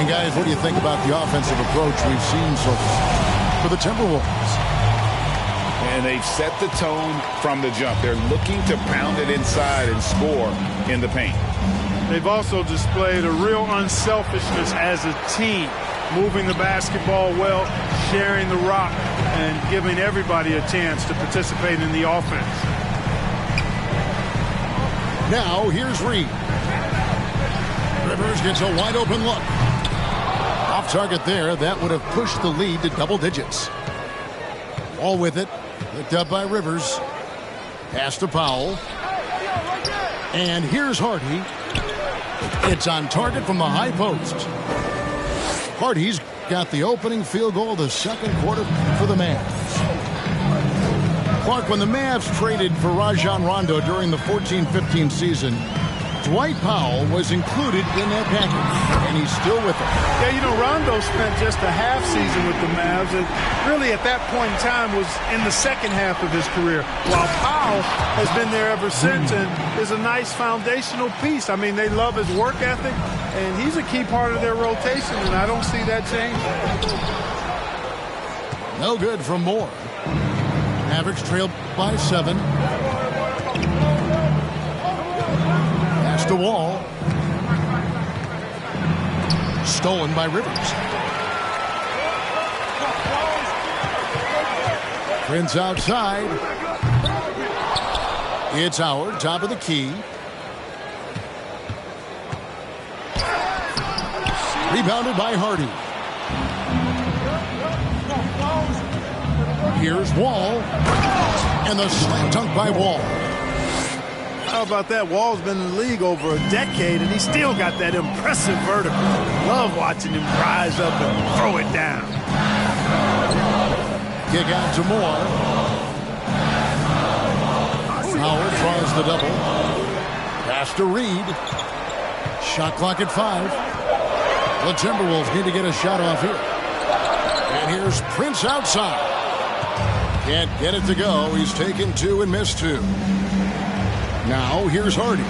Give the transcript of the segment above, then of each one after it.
And guys, what do you think about the offensive approach we've seen so far for the Timberwolves? And they've set the tone from the jump. They're looking to pound it inside and score in the paint. They've also displayed a real unselfishness as a team, moving the basketball well, sharing the rock, and giving everybody a chance to participate in the offense. Now, here's Reed. Rivers gets a wide-open look. Off target there. That would have pushed the lead to double digits. All with it. Picked up by Rivers. Pass to Powell. And here's Hardy. It's on target from the high post. Hardy's got the opening field goal of the second quarter for the Mavs. Clark, when the Mavs traded for Rajon Rondo during the 14-15 season, Dwight Powell was included in that package, and he's still with them. Yeah, you know, Rondo spent just a half season with the Mavs, and really at that point in time was in the second half of his career, while Powell has been there ever since and is a nice foundational piece. I mean, they love his work ethic, and he's a key part of their rotation, and I don't see that changing. No good from Moore. Mavericks trailed by 7. Pass to Wall. Stolen by Rivers. Prince outside. It's Howard, top of the key. Rebounded by Hardy. Here's Wall. And the slam dunk by Wall. How about that? Wall's been in the league over a decade, and he's still got that impressive vertical. Love watching him rise up and throw it down. Kick out to Moore. Howard draws the double. Pass to Reed. Shot clock at 5. The Timberwolves need to get a shot off here. And here's Prince outside. Can't get it to go. He's taken 2 and missed 2. Now here's Hardy.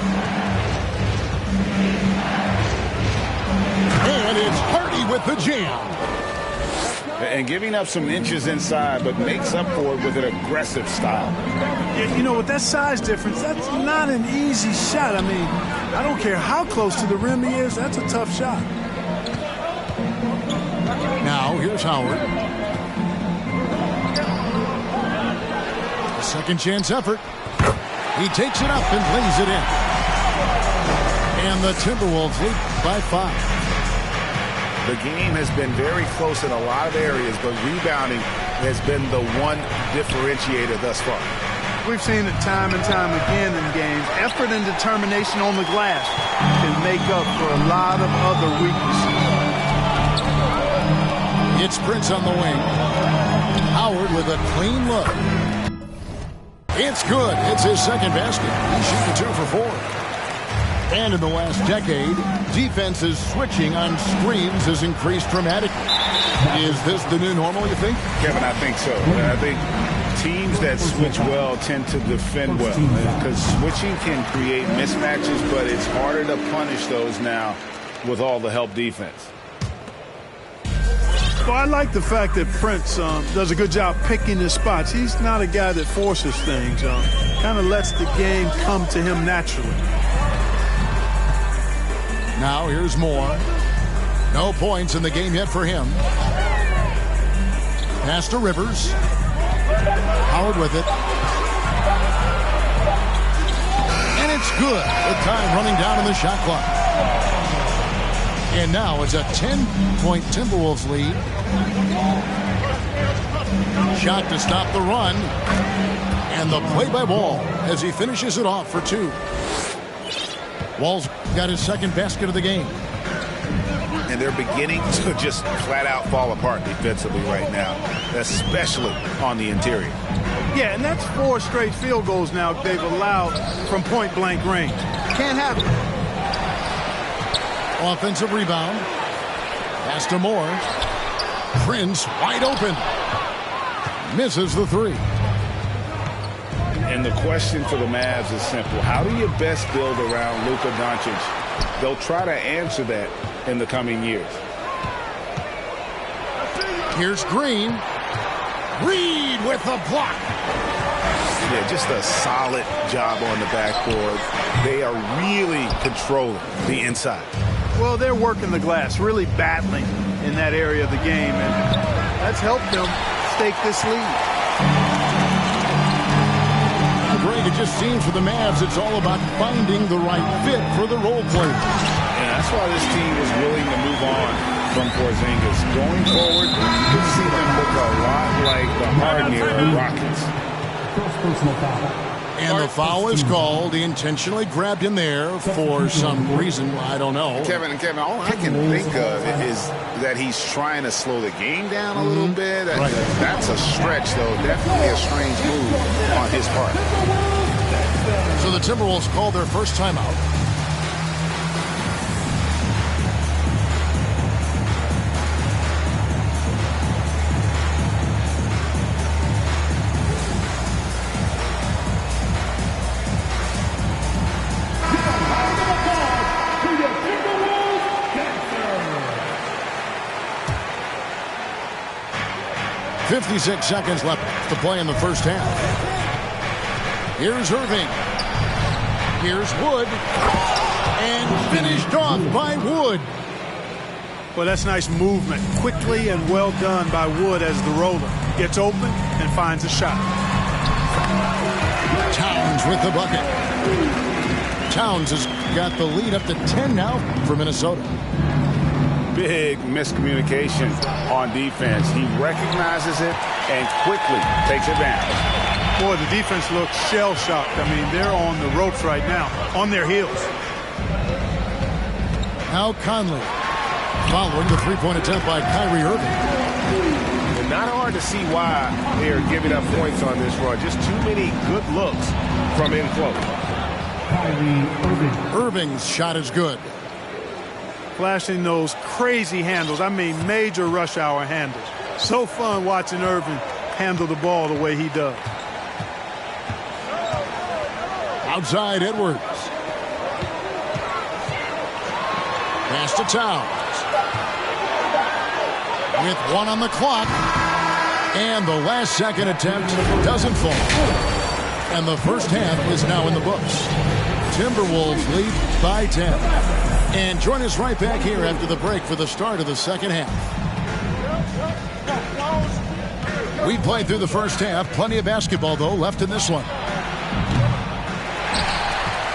And it's Hardy with the jam. And giving up some inches inside, but makes up for it with an aggressive style. You know, with that size difference, that's not an easy shot. I mean, I don't care how close to the rim he is, that's a tough shot. Now here's Howard. A second chance effort. He takes it up and lays it in. And the Timberwolves lead by 5. The game has been very close in a lot of areas, but rebounding has been the one differentiator thus far. We've seen it time and time again in games. Effort and determination on the glass can make up for a lot of other weaknesses. It's Prince on the wing. Howard with a clean look. It's good. It's his second basket. He's shooting 2 for 4. And in the last decade, defenses switching on screens has increased dramatically. Is this the new normal, you think? Kevin, I think so. I think teams that switch well tend to defend well, because switching can create mismatches, but it's harder to punish those now with all the help defense. Well, I like the fact that Prince does a good job picking his spots. He's not a guy that forces things. Kind of lets the game come to him naturally. Now here's Moore. No points in the game yet for him. Pass to Rivers. Howard with it. And it's good. With time running down in the shot clock. And now it's a 10-point Timberwolves lead. Shot to stop the run. And the play by Wall as he finishes it off for 2. Wall's got his second basket of the game. And they're beginning to just flat out fall apart defensively right now, especially on the interior. Yeah, and that's 4 straight field goals now they've allowed from point-blank range. Can't have it. Offensive rebound. Pass to Moore. Prince wide open. Misses the 3. And the question for the Mavs is simple. How do you best build around Luka Doncic? They'll try to answer that in the coming years. Here's Green. Reed with the block. Yeah, just a solid job on the backboard. They are really controlling the inside. Well, they're working the glass, really battling in that area of the game, and that's helped them stake this lead. Greg, it just seems for the Mavs it's all about finding the right fit for the role players. And that's why this team is willing to move on from Porzingis. Going forward, you can see them look a lot like the Harden-era Rockets. And the foul is called. He intentionally grabbed him there for some reason. I don't know. Kevin, all I can think of is that he's trying to slow the game down a little bit. That's a stretch, though. Definitely a strange move on his part. So the Timberwolves called their first timeout. .56 seconds left to play in the first half. Here's Irving. Here's Wood. And finished off by Wood. Well, that's nice movement. Quickly and well done by Wood as the roller. Gets open and finds a shot. Towns with the bucket. Towns has got the lead up to 10 now for Minnesota. Big miscommunication on defense. He recognizes it and quickly takes advantage. Boy, the defense looks shell-shocked. I mean, they're on the ropes right now, on their heels. Now Conley, following the three-point attempt by Kyrie Irving. And not hard to see why they are giving up points on this run. Just too many good looks from in close. Kyrie Irving. Irving's shot is good. Flashing those crazy handles. I mean, major rush hour handles. So fun watching Irving handle the ball the way he does. Outside Edwards. Pass to Towns. With one on the clock. And the last second attempt doesn't fall. And the first half is now in the books. Timberwolves lead by 10. And join us right back here after the break for the start of the second half. We played through the first half. Plenty of basketball, though, left in this one.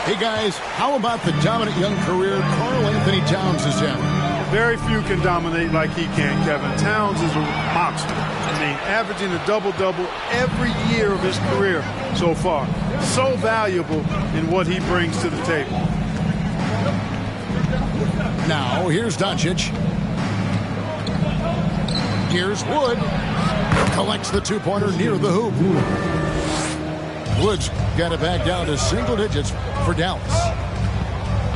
Hey, guys, how about the dominant young career Karl Anthony Towns has had? Very few can dominate like he can, Kevin. Towns is a monster. I mean, averaging a double-double every year of his career so far. So valuable in what he brings to the table. Now, here's Doncic. Here's Wood. Collects the two-pointer near the hoop. Wood's got it back down to single digits for Dallas.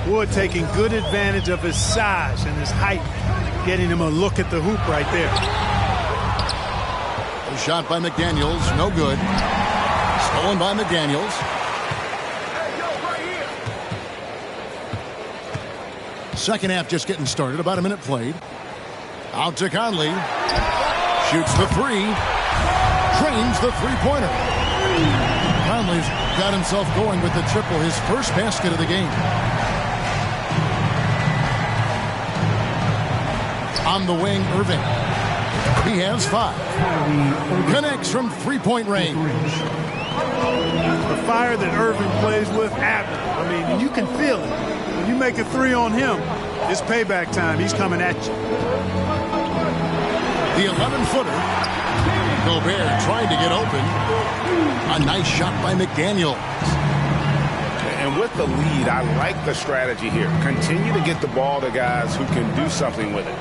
Wood taking good advantage of his size and his height, getting him a look at the hoop right there. A shot by McDaniels, no good. Stolen by McDaniels. Second half just getting started, about a minute played. Out to Conley. Shoots the three. Drains the three-pointer. Conley's got himself going with the triple, his first basket of the game. On the wing, Irving. He has 5. Connects from three-point range. The fire that Irving plays with, admirable. I mean, you can feel it. When you make a three on him, it's payback time. He's coming at you. The 11-footer. Gobert trying to get open. A nice shot by McDaniels. And with the lead, I like the strategy here. Continue to get the ball to guys who can do something with it.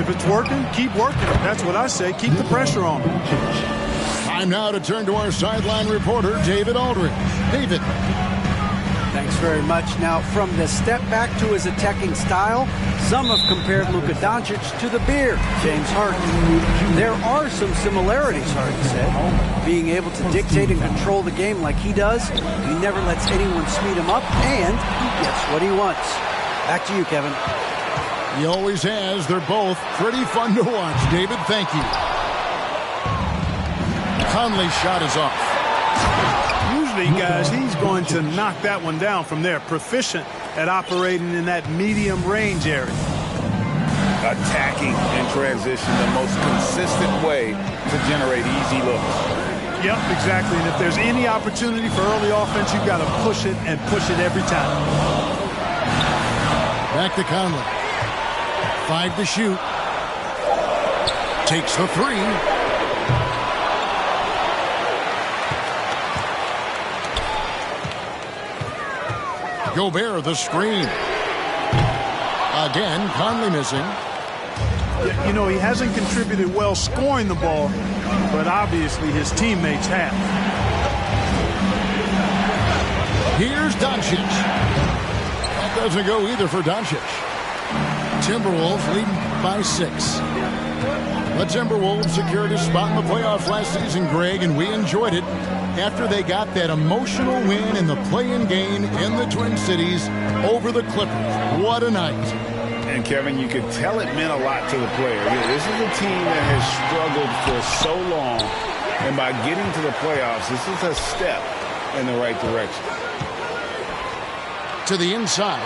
If it's working, keep working it. That's what I say. Keep the pressure on him. Time now to turn to our sideline reporter, David Aldridge. David. Thanks very much. Now, from the step back to his attacking style, some have compared Luka Doncic to the Bear, James Harden. There are some similarities, Harden said. Being able to dictate and control the game like he does, he never lets anyone speed him up, and he gets what he wants. Back to you, Kevin. He always has. They're both pretty fun to watch. David, thank you. Conley's shot is off. Usually, guys, he's going to knock that one down from there. Proficient at operating in that medium range area. Attacking in transition, the most consistent way to generate easy looks. Yep, exactly. And if there's any opportunity for early offense, you've got to push it and push it every time. Back to Conley. 5 to shoot. Takes the 3. Gobert the screen. Again, Conley missing. You know, he hasn't contributed well scoring the ball, but obviously his teammates have. Here's Doncic. That doesn't go either for Doncic. Timberwolves leading by 6. The Timberwolves secured a spot in the playoffs last season, Greg, and we enjoyed it after they got that emotional win in the play-in game in the Twin Cities over the Clippers. What a night. And, Kevin, you could tell it meant a lot to the player. This is a team that has struggled for so long, and by getting to the playoffs, this is a step in the right direction. To the inside.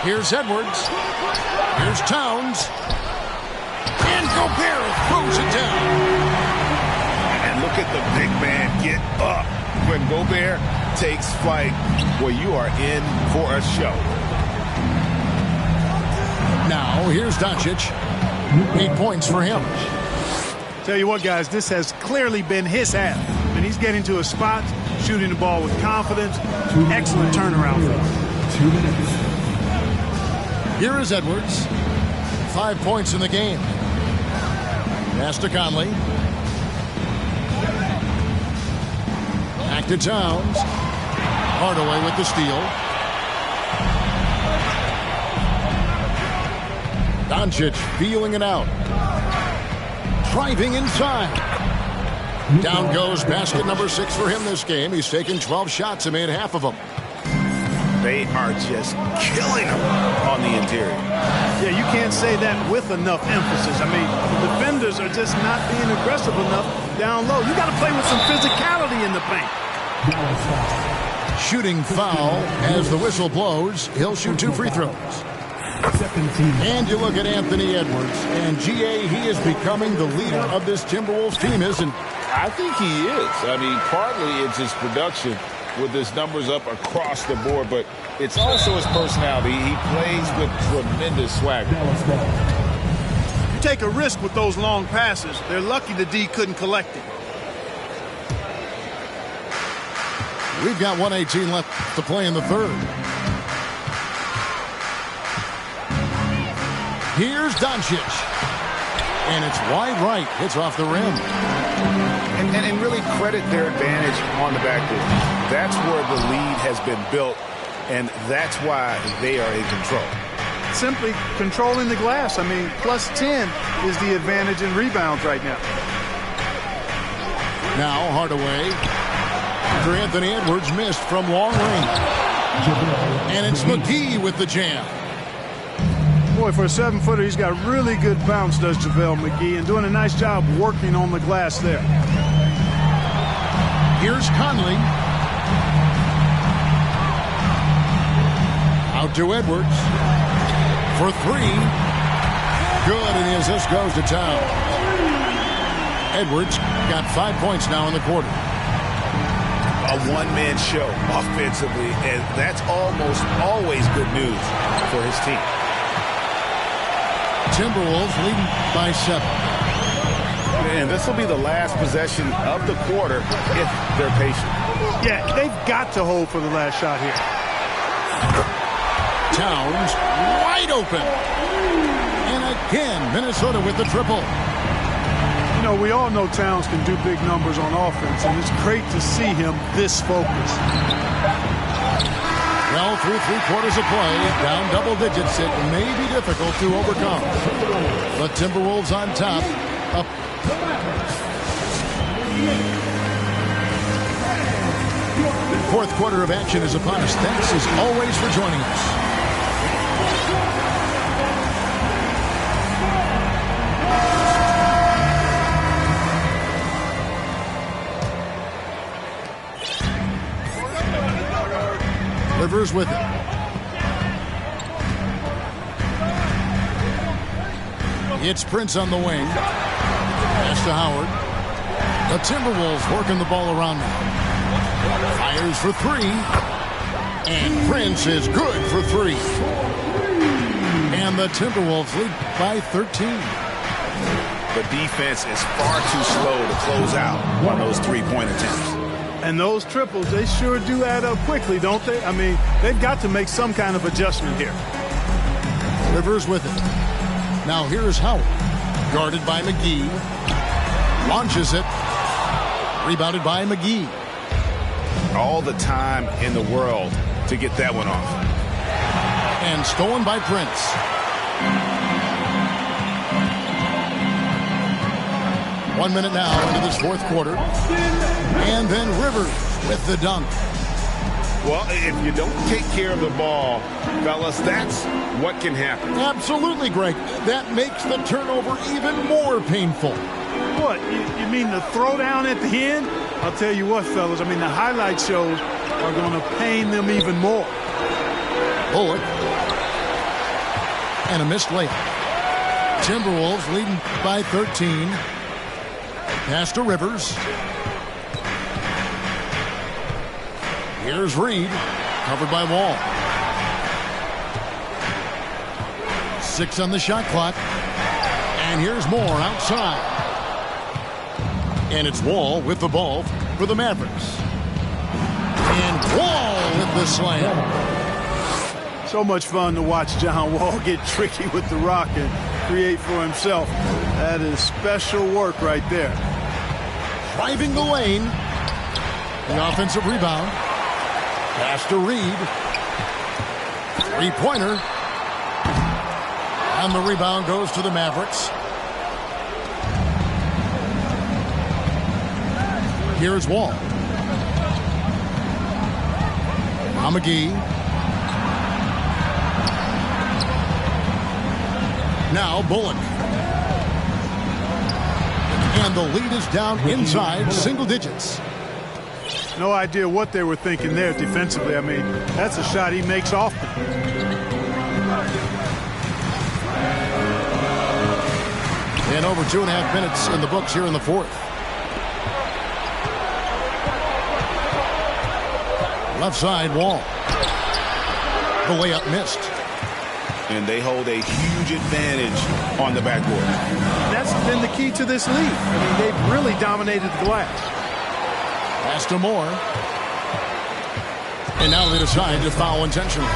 Here's Edwards. Here's Towns. And Gobert throws it down. And look at the big man get up. When Gobert takes flight, well, you are in for a show. Now, here's Doncic. 8 points for him. Tell you what, guys, this has clearly been his half. And he's getting to a spot, shooting the ball with confidence. Excellent turnaround for him. 2 minutes. Here is Edwards. 5 points in the game. Pass to Conley. Back to Towns. Hardaway with the steal. Doncic feeling it out. Driving inside. Down goes basket number 6 for him this game. He's taken 12 shots and made half of them. They are just killing him on the interior. Yeah, you can't say that with enough emphasis. I mean, the defenders are just not being aggressive enough down low. You got to play with some physicality in the paint. Shooting foul as the whistle blows. He'll shoot 2 free throws. 17. And you look at Anthony Edwards. And, G.A., he is becoming the leader of this Timberwolves team, isn't he? I think he is. I mean, partly it's his production with his numbers up across the board, but it's also his personality. He plays with tremendous swagger. You take a risk with those long passes. They're lucky the D couldn't collect it. We've got 1:18 left to play in the third. Here's Doncic. And it's wide right. It's off the rim. And really credit their advantage on the backcourt. That's where the lead has been built, and that's why they are in control. Simply controlling the glass. I mean, plus 10 is the advantage in rebounds right now. Now Hardaway. After Anthony Edwards missed from long range. And it's McGee with the jam. Boy, for a 7-footer, he's got really good bounce, does JaVale McGee, and doing a nice job working on the glass there. Here's Conley. Out to Edwards. For 3. Good, and his assist goes to Towns. Edwards got 5 points now in the quarter. A one-man show offensively, and that's almost always good news for his team. Timberwolves leading by 7. And this will be the last possession of the quarter if they're patient. Yeah, they've got to hold for the last shot here. Towns wide open. And again, Minnesota with the triple. You know, we all know Towns can do big numbers on offense, and it's great to see him this focused. Well, through 3 quarters of play, down double digits, it may be difficult to overcome. The Timberwolves on top. Up. Fourth quarter of action is upon us. Thanks as always for joining us. Rivers with it. It's Prince on the wing. Pass to Howard. The Timberwolves working the ball around now. Fires for three. And Prince is good for three. And the Timberwolves lead by 13. The defense is far too slow to close out on those three-point attempts. And those triples, they sure do add up quickly, don't they? I mean, they've got to make some kind of adjustment here. Rivers with it. Now here's Howard. Guarded by McGee. Launches it. Rebounded by McGee. All the time in the world to get that one off. And stolen by Prince. One minute now into this fourth quarter. And then Rivers with the dunk. Well, if you don't take care of the ball, fellas, that's what can happen. Absolutely, Greg. That makes the turnover even more painful. What, you mean the throwdown at the end? I'll tell you what, fellas, I mean, the highlight shows are going to pain them even more. Bullock. And a missed layup. Timberwolves leading by 13. Pass to Rivers. Here's Reed. Covered by Wall. 6 on the shot clock. And here's Moore outside. And it's Wall with the ball for the Mavericks. And Wall with the slam. So much fun to watch John Wall get tricky with the rock and create for himself. That is special work right there. Driving the lane. The offensive rebound. Pass to Reed. Three-pointer. And the rebound goes to the Mavericks. Here's Wall. Now McGee. Now Bullock. And the lead is down inside single digits. No idea what they were thinking there defensively. I mean, that's a shot he makes often. And over 2.5 minutes in the books here in the fourth. Left side, Wall. The layup missed. And they hold a huge advantage on the backboard. That's been the key to this league. I mean, they've really dominated the glass. Pass to Moore. And now they decide to foul intentionally.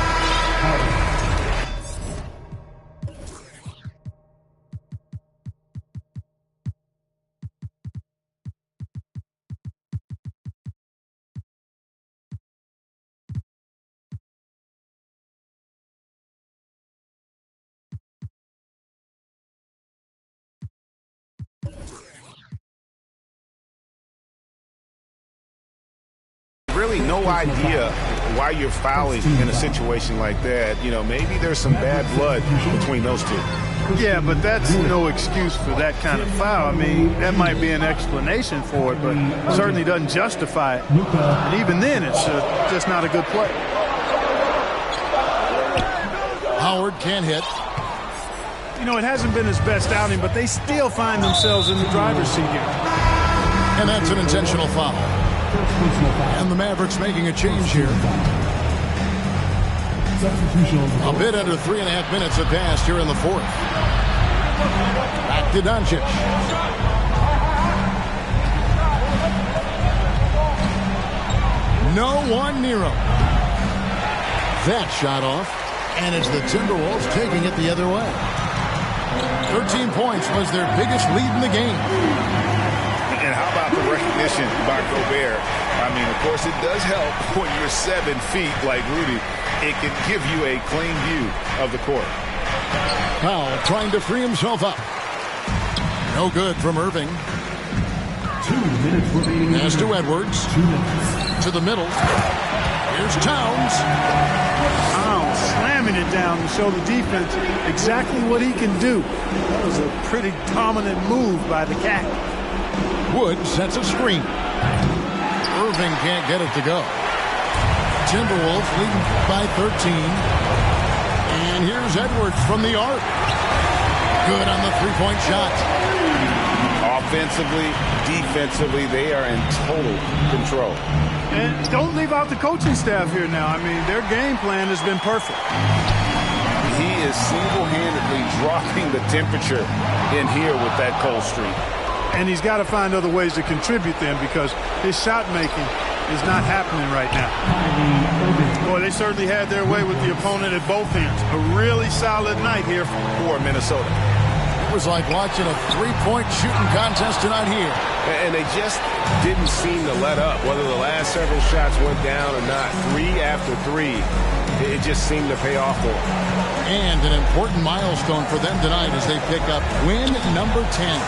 Really no idea why you're fouling in a situation like that. You know, maybe there's some bad blood between those two. Yeah, but that's no excuse for that kind of foul. I mean, that might be an explanation for it, but certainly doesn't justify it. And even then, it's just not a good play. Howard can't hit. You know, it hasn't been his best outing, but they still find themselves in the driver's seat here. And that's an intentional foul. And the Mavericks making a change here. A bit under 3.5 minutes have passed here in the fourth. Back to Doncic. No one near him. That shot off. And it's the Timberwolves taking it the other way. 13 points was their biggest lead in the game. And how about the recognition by Gobert? I mean, of course, it does help when you're 7 feet like Rudy. It can give you a clean view of the court. Powell trying to free himself up. No good from Irving. 2 minutes remaining. Pass to Edwards. 2 minutes. To the middle. Here's Towns. Towns slamming it down to show the defense exactly what he can do. That was a pretty dominant move by the Cat. Wood sets a screen. Irving can't get it to go. Timberwolves leading by 13. And here's Edwards from the arc. Good on the three-point shot. Offensively, defensively, they are in total control. And don't leave out the coaching staff here now. I mean, their game plan has been perfect. He is single-handedly dropping the temperature in here with that cold streak. And he's got to find other ways to contribute then, because his shot making is not happening right now. Boy, they certainly had their way with the opponent at both ends. A really solid night here for Minnesota. It was like watching a three-point shooting contest tonight here. And they just didn't seem to let up. Whether the last several shots went down or not, 3 after 3, it just seemed to pay off for them. And an important milestone for them tonight as they pick up win number 10.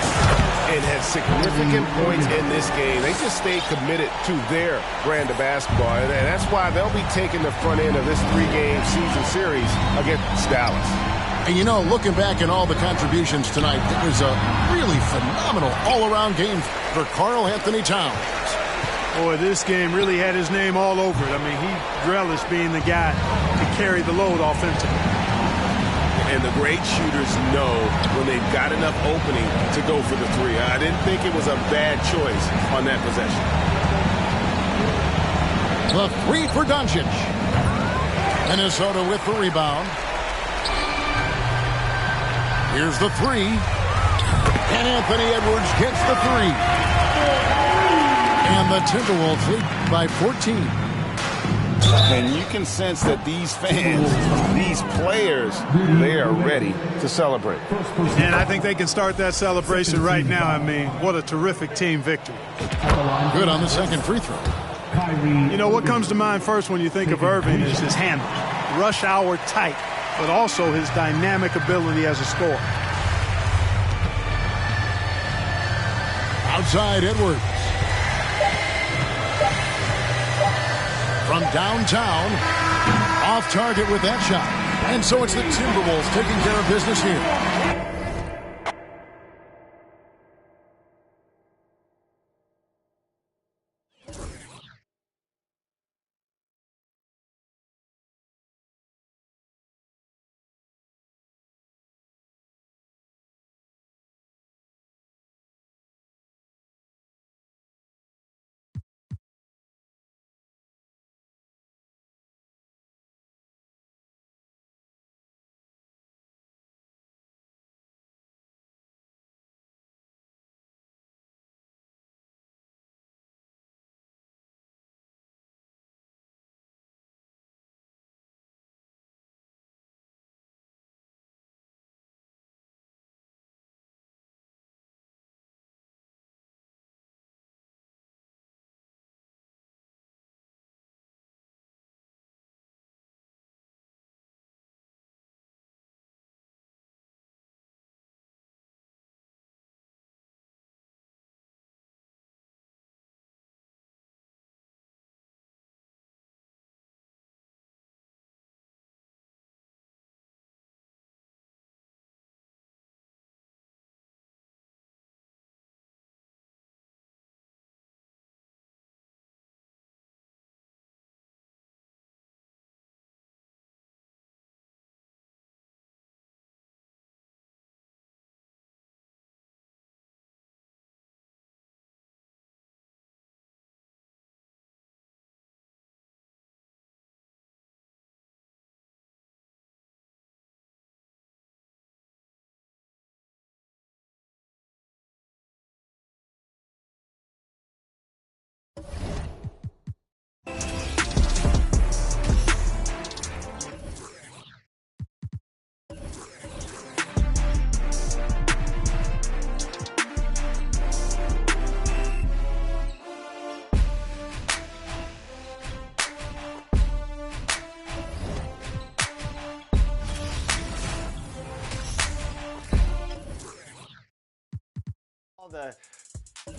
And had significant points in this game. They just stayed committed to their brand of basketball. And that's why they'll be taking the front end of this 3-game season series against Dallas. And, you know, looking back at all the contributions tonight, it was a really phenomenal all-around game for Karl Anthony Towns. Boy, this game really had his name all over it. I mean, he relished being the guy to carry the load offensively. And the great shooters know when they've got enough opening to go for the 3. I didn't think it was a bad choice on that possession. The 3 for Doncic. Minnesota with the rebound. Here's the 3. And Anthony Edwards gets the 3. And the Timberwolves lead by 14. And you can sense that these fans, these players, they are ready to celebrate. And I think they can start that celebration right now. I mean, what a terrific team victory. Good on the second free throw. You know, what comes to mind first when you think of Irving is his handle. Rush hour tight, but also his dynamic ability as a scorer. Outside Edwards. From downtown, off target with that shot. And so it's the Timberwolves taking care of business here.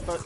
But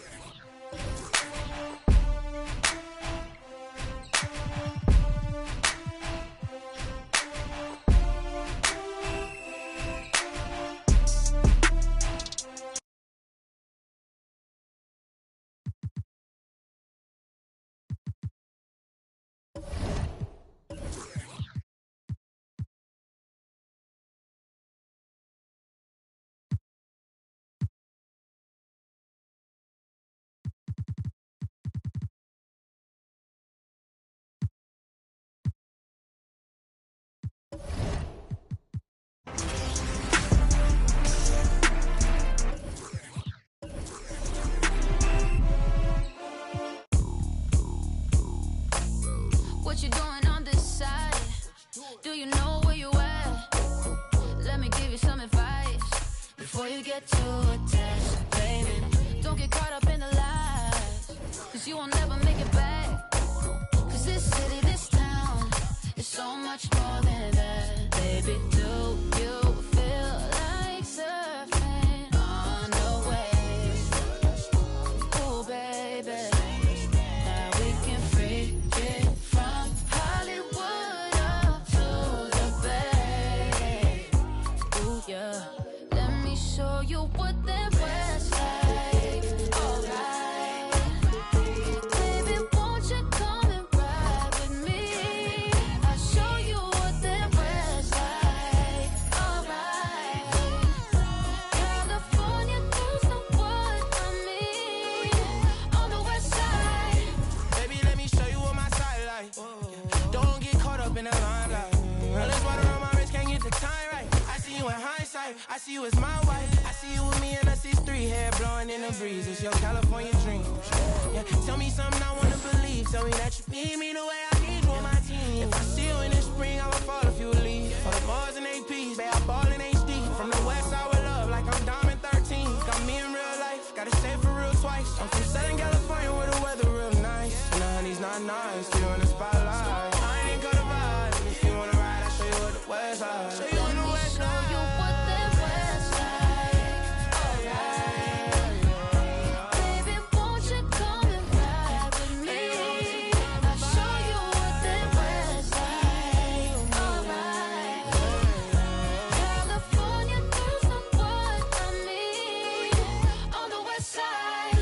before you get too attached, baby. Don't get caught up in the lies, cause you will never make it back. Cause this city, this town, is so much more than that. Baby, do you feel like surfing on the waves? Ooh, baby, now we can freak it from Hollywood up to the Bay. Ooh, yeah, let me show you what that West like. Alright, baby, won't you come and ride with me? I'll show you what that West like. Alright, California girls know what I mean. On the West side, Baby, let me show you what my side like. Don't get caught up in the limelight. All this water on my wrist, can't get the time right. I see you in hindsight, I see you as my wife. I see you with me and us is three, hair blowing in the breeze. It's your California dream. Yeah, tell me something I wanna believe. Tell me that you need me the way I need you on my team. If I see you in the spring, I'ma fall if you leave. For the Mars and APs, babe, I ball in HD. From the west side with love, like I'm Diamond 13. Got me in real life, gotta say it for real twice. I'm from Southern California where the weather real nice. And the honey's not nice, still in the spotlight. I ain't gonna vibe, and if you wanna ride, I'll show you what the west side. Show you on the west show you what that West like. Alright, baby, won't you come and ride with me? I'll show you what that West like. Alright, California girls know what I mean. On the West side,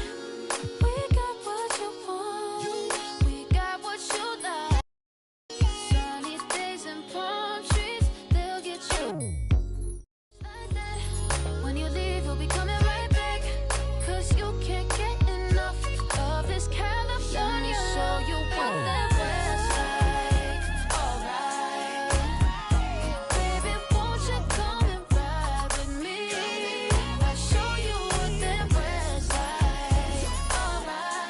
we got what you want, we got what you like. Sunny days and palm trees, they'll get you like that. When you leave, you'll be coming right back, cause you can't get enough of this California. Let me show you what that West like. Alright, baby, won't you come and ride with me? I'll show you what that West like. Alright.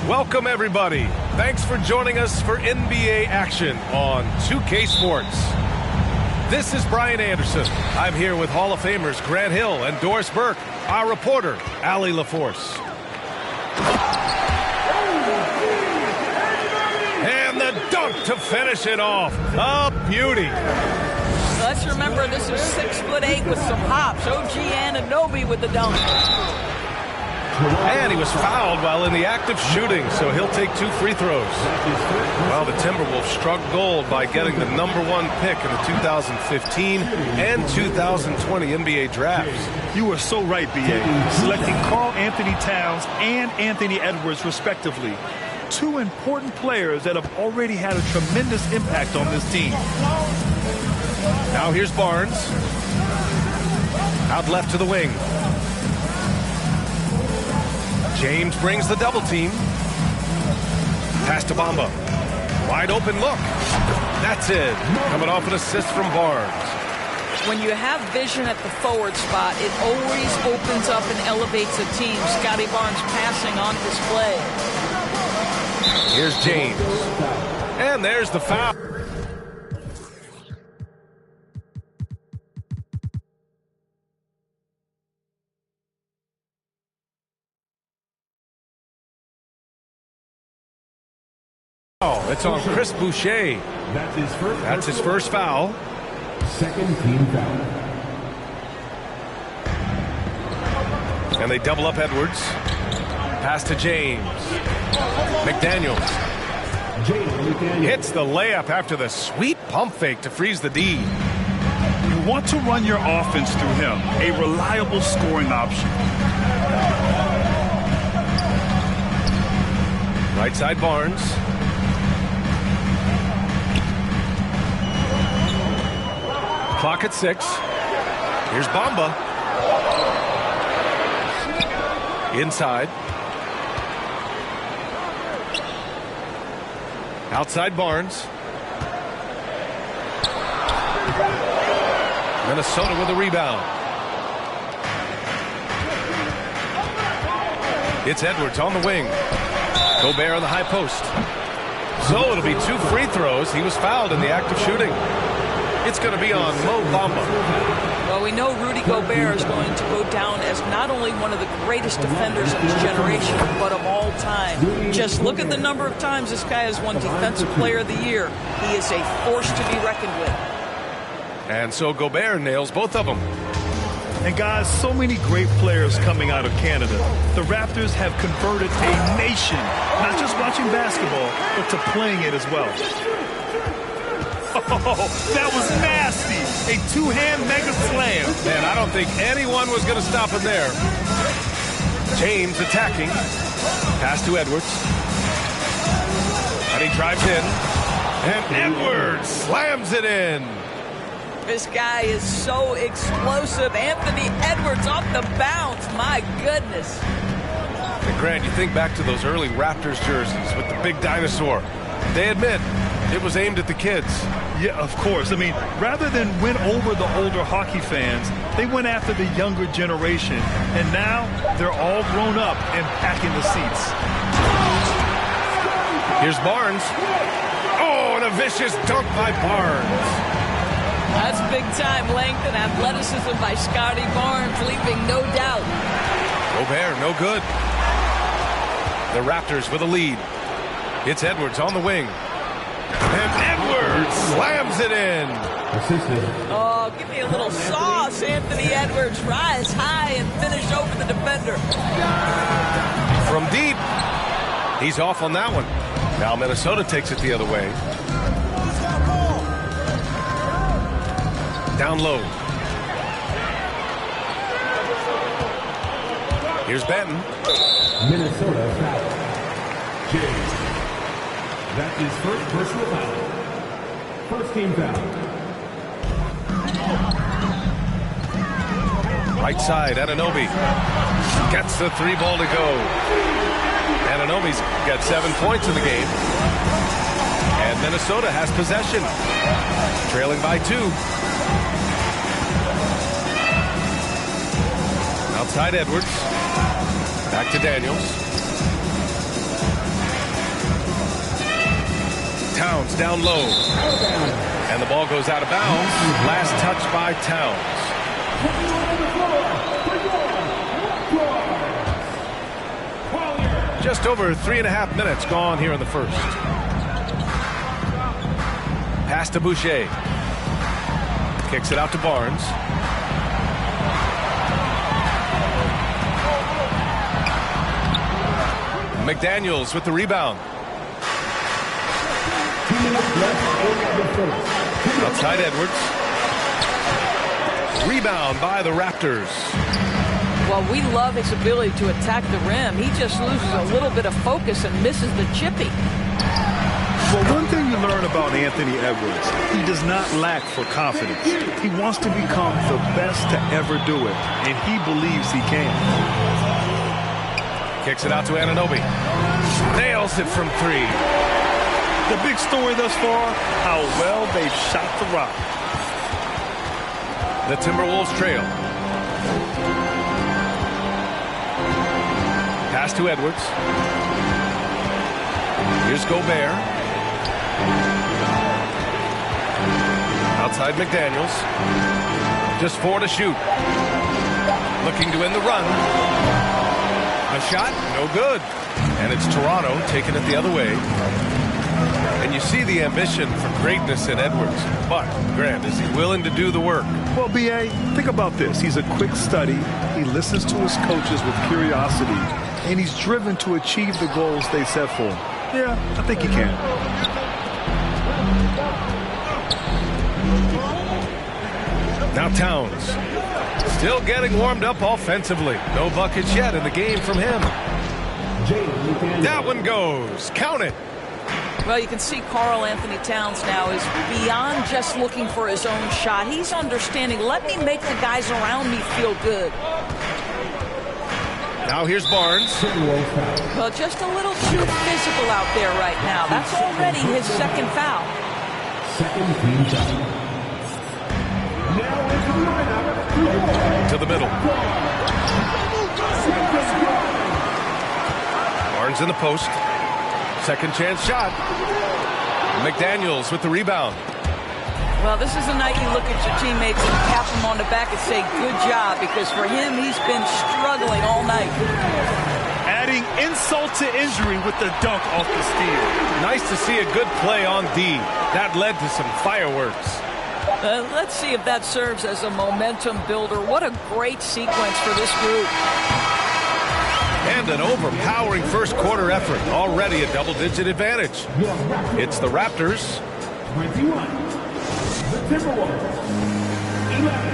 Welcome, everybody. Thanks for joining us for NBA action on 2K Sports. This is Brian Anderson. I'm here with Hall of Famers Grant Hill and Doris Burke, our reporter, Allie LaForce. And the dunk to finish it off. A beauty. Let's remember this is 6'8" with some hops. OG Anunoby with the dunk. And he was fouled while in the act of shooting, so he'll take 2 free throws. Well, the Timberwolves struck gold by getting the #1 pick in the 2015 and 2020 NBA drafts. You were so right, B.A. Selecting Karl Anthony Towns and Anthony Edwards, respectively. 2 important players that have already had a tremendous impact on this team. Now here's Barnes. Out left to the wing. James brings the double team. Pass to Bamba. Wide open look. That's it. Coming off an assist from Barnes. When you have vision at the forward spot, it always opens up and elevates a team. Scotty Barnes passing on display. Here's James. And there's the foul. It's on Chris Boucher. That's his first foul. Second team foul. And they double up Edwards. Pass to James. McDaniels. Hits the layup after the sweet pump fake to freeze the D. You want to run your offense through him, a reliable scoring option. Right side Barnes. Clock at 6. Here's Bamba. Inside. Outside Barnes. Minnesota with a rebound. It's Edwards on the wing. Gobert on the high post. So it'll be 2 free throws. He was fouled in the act of shooting. It's going to be on Mo Bamba. Well, we know Rudy Gobert is going to go down as not only one of the greatest defenders of his generation, but of all time. Just look at the number of times this guy has won Defensive Player of the Year. He is a force to be reckoned with. And so Gobert nails both of them. And guys, so many great players coming out of Canada. The Raptors have converted a nation, not just watching basketball, but to playing it as well. Oh, that was nasty. A 2-hand mega slam. Man, I don't think anyone was going to stop him there. James attacking. Pass to Edwards. And he drives in. And Edwards slams it in. This guy is so explosive. Anthony Edwards off the bounce. My goodness. And Grant, you think back to those early Raptors jerseys with the big dinosaur. They admit it was aimed at the kids. Yeah, of course. I mean, rather than win over the older hockey fans, they went after the younger generation. And now they're all grown up and packing the seats. Here's Barnes. Oh, and a vicious dunk by Barnes. That's big-time length and athleticism by Scotty Barnes, leaving no doubt. Gobert, no good. The Raptors with a lead. It's Edwards on the wing. And Edwards slams it in. Oh, give me a little sauce, Anthony Edwards. Rise high and finish over the defender. From deep. He's off on that one. Now Minnesota takes it the other way. Down low. Here's Benton. Minnesota foul. James. That's his first personal foul. First team foul. Right side, Anunoby. Gets the 3 ball to go. Anunoby's got 7 points in the game. And Minnesota has possession. Trailing by 2. Outside Edwards. Back to Daniels. Towns down low. And the ball goes out of bounds. Last touch by Towns. Just over 3.5 minutes gone here in the first. Pass to Boucher. Kicks it out to Barnes. McDaniels with the rebound. Outside Edwards. Rebound by the Raptors. Well, we love his ability to attack the rim. He just loses a little bit of focus and misses the chippy. Well, one thing you learn about Anthony Edwards, he does not lack for confidence. He wants to become the best to ever do it, and he believes he can. Kicks it out to Anunoby. Nails it from 3. The big story thus far, how well they've shot the rock. The Timberwolves trail. Pass to Edwards. Here's Gobert. Outside McDaniels. Just 4 to shoot. Looking to win the run. A shot, no good. And it's Toronto taking it the other way. And you see the ambition for greatness in Edwards. But, Grant, is he willing to do the work? Well, B.A., think about this. He's a quick study. He listens to his coaches with curiosity. And he's driven to achieve the goals they set for him. Yeah, I think he can. Now Towns. Still getting warmed up offensively. No buckets yet in the game from him. That one goes. Count it. Well, you can see Karl Anthony Towns now is beyond just looking for his own shot. He's understanding, let me make the guys around me feel good. Now here's Barnes. Well, just a little too physical out there right now. That's already his second foul. Second team foul. To the middle. Barnes in the post. Second chance shot. McDaniels with the rebound. Well, this is a night you look at your teammates and tap them on the back and say, good job, because for him, he's been struggling all night. Adding insult to injury with the dunk off the steal. Nice to see a good play on D. That led to some fireworks. Let's see if that serves as a momentum builder. What a great sequence for this group. And an overpowering first quarter effort. Already a double-digit advantage. It's the Raptors. 21. The Timberwolves. 11.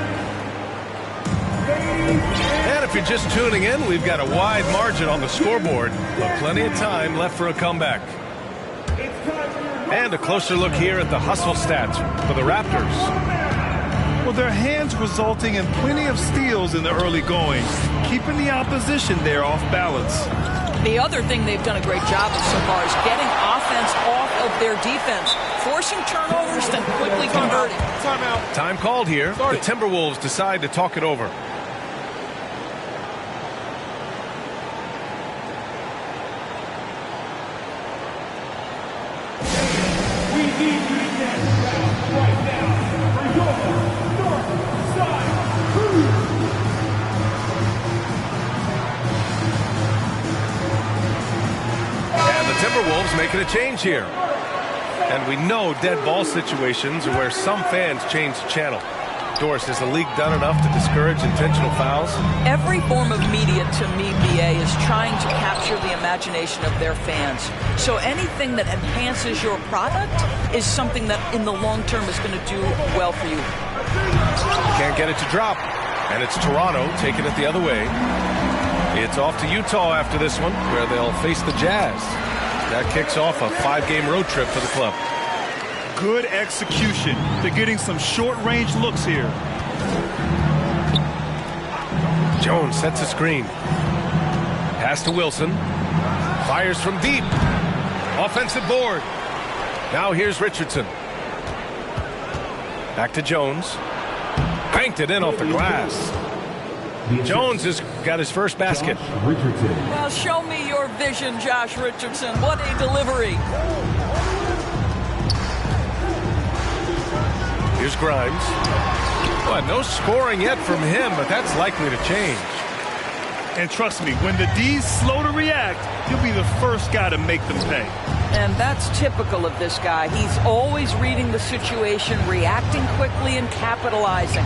And if you're just tuning in, we've got a wide margin on the scoreboard, but plenty of time left for a comeback. And a closer look here at the hustle stats for the Raptors. Well, their hands resulting in plenty of steals in the early going, keeping the opposition there off balance. The other thing they've done a great job of so far is getting offense off of their defense, forcing turnovers, then quickly converting. Timeout. Time called here. The Timberwolves decide to talk it over. We need you to get right now for your North Side Crew. And the Timberwolves making a change here. And we know dead ball situations are where some fans change the channel. Doris, has the league done enough to discourage intentional fouls? Every form of media, to me, BA, is trying to capture the imagination of their fans. So anything that enhances your product is something that in the long term is going to do well for you. Can't get it to drop. And it's Toronto taking it the other way. It's off to Utah after this one, where they'll face the Jazz. That kicks off a 5-game road trip for the club. Good execution. They're getting some short-range looks here. Jones sets a screen. Pass to Wilson. Fires from deep. Offensive board. Now here's Richardson. Back to Jones. Banked it in off the glass. Jones has got his first basket. Well, show me your vision, Josh Richardson. What a delivery. Here's Grimes. Well, no scoring yet from him, but that's likely to change. And trust me, when the D's slow to react, he'll be the first guy to make them pay. And that's typical of this guy. He's always reading the situation, reacting quickly, and capitalizing.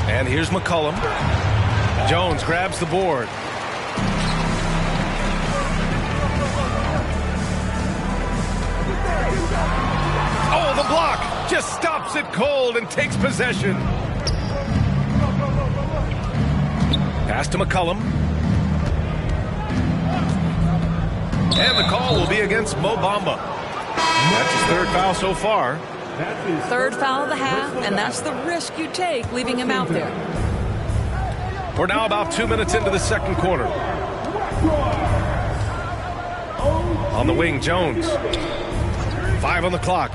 And here's McCollum. Jones grabs the board. Oh, the block just stops it cold and takes possession. Pass to McCollum. And the call will be against Mo Bamba. That's his third foul so far. Third foul of the half, and that's the risk you take, leaving him out there. We're now about 2 minutes into the second quarter. On the wing, Jones. 5 on the clock.